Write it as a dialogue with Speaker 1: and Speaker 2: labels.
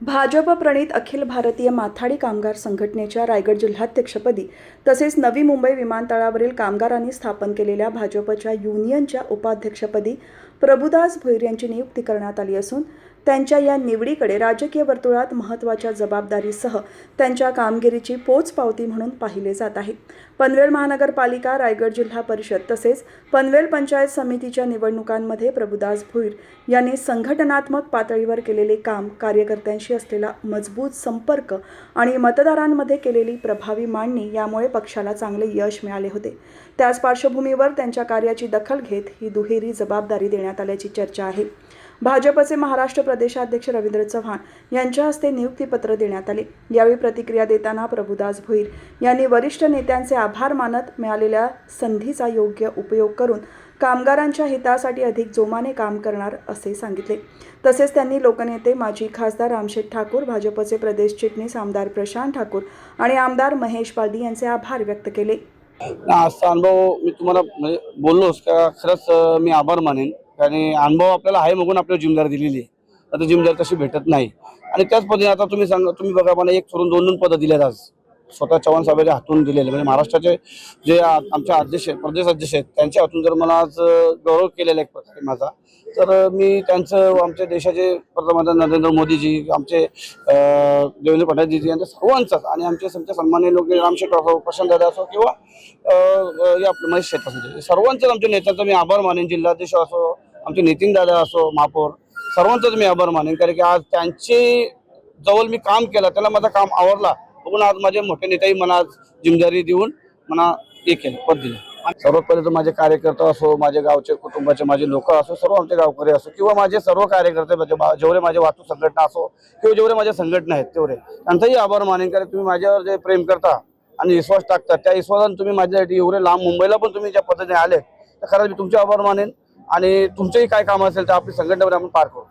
Speaker 1: भाजप प्रणित अखिल भारतीय माथाडी कामगार संघटनेच्या रायगड जिल्हाध्यक्षपदी तसेच नवी मुंबई विमानतळावरील कामगारांनी स्थापन केलेल्या भाजपच्या युनियनच्या उपाध्यक्षपदी प्रभुदास भोईर यांची नियुक्ती करण्यात आली असून त्यांच्या या निवडीकडे राजकीय वर्तुळात महत्त्वाच्या जबाबदारीसह त्यांच्या कामगिरीची पोचपावती म्हणून पाहिले जात आहे। पनवेल महानगरपालिका, रायगड जिल्हा परिषद तसेच पनवेल पंचायत समितीच्या निवडणुकांमध्ये प्रभुदास भोईर यांनी संघटनात्मक पातळीवर केलेले काम, कार्यकर्त्यांशी असलेला मजबूत संपर्क आणि मतदारांमध्ये केलेली प्रभावी मांडणी यामुळे पक्षाला चांगले यश मिळाले होते। त्याच पार्श्वभूमीवर त्यांच्या कार्याची दखल घेत ही दुहेरी जबाबदारी देण्यात आल्याची चर्चा आहे। भाजपचे महाराष्ट्र प्रदेशाध्यक्ष रवींद्र चव्हाण यांच्या हस्ते नियुक्तीपत्र देण्यात आले। यावेळी प्रतिक्रिया देताना प्रभुदास भोईर यांनी वरिष्ठ नेत्यांचे आभार मानत मिळालेल्या संधीचा योग्य उपयोग करून कामगारांच्या हितासाठी अधिक जोमाने काम करणार असे सांगितले। तसेच त्यांनी लोकनेते माजी खासदार रामशेठ ठाकूर, भाजपचे प्रदेश चिटणीस आमदार प्रशांत ठाकूर आणि आमदार महेश बालदी यांचे आभार व्यक्त केले।
Speaker 2: आजचा अनुभव मी तुम्हाला बोललोच का खरंच मी आभार मानेन, आणि अनुभव आपल्याला आहे म्हणून आपल्याला जिम्मेदारी दिलेली आहे। आता जिम्मेदारी तशी भेटत नाही आणि त्याच पद्धतीने आता तुम्ही बघा, मला एक सोडून दोन पदं दिलेत आज स्वतः चव्हाण साहेबांच्या हातून दिलेले, म्हणजे महाराष्ट्राचे जे आमच्या अध्यक्ष प्रदेश अध्यक्ष आहेत त्यांच्या हातून जर मला आज गौरव केलेला एक प्रकारे माझा, तर मी त्यांचं, आमच्या देशाचे पंतप्रधान नरेंद्र मोदीजी, आमचे देवेंद्र फडणवीसजी यांच्या सर्वांचाच आणि आमचे सन्माननीय लोक रामशेठ असो, प्रशांत दादा असो किंवा आपले महेश शेठ असो, सर्वांचाच आमच्या नेत्यांचा मी आभार मानेन। जिल्हाध्यक्ष असो, आमचे नितीन दादा असो, महापौर, सर्वांचाच मी आभार मानेन, कारण की आज त्यांचे जवळ मी काम केलं, त्याला माझं काम आवडला बघून आज माझे मोठे नेतेही मला आज जिम्मेदारी देऊन मला हे केलं, पद दिलं। सर्वात पहिले तर माझे कार्यकर्ते असो, माझे गावचे कुटुंबाचे माझे लोक असो, सर्व आमचे गावकरी असो किंवा माझे सर्व कार्यकर्ते, जेवढे माझे वाहतूक संघटना असो किंवा जेवढे माझ्या संघटना आहेत तेवढे त्यांचाही आभार मानेन, कारण तुम्ही माझ्यावर जे प्रेम करता आणि विश्वास टाकता, त्या विश्वासाने तुम्ही माझ्यासाठी एवढे लांब मुंबईला पण तुम्ही ज्या पद्धतीने आले, तर खरंच मी तुमचे आभार मानेन आणि तुमचेही काय काम असेल तर आपली संघटनेमध्ये आपण पार करू।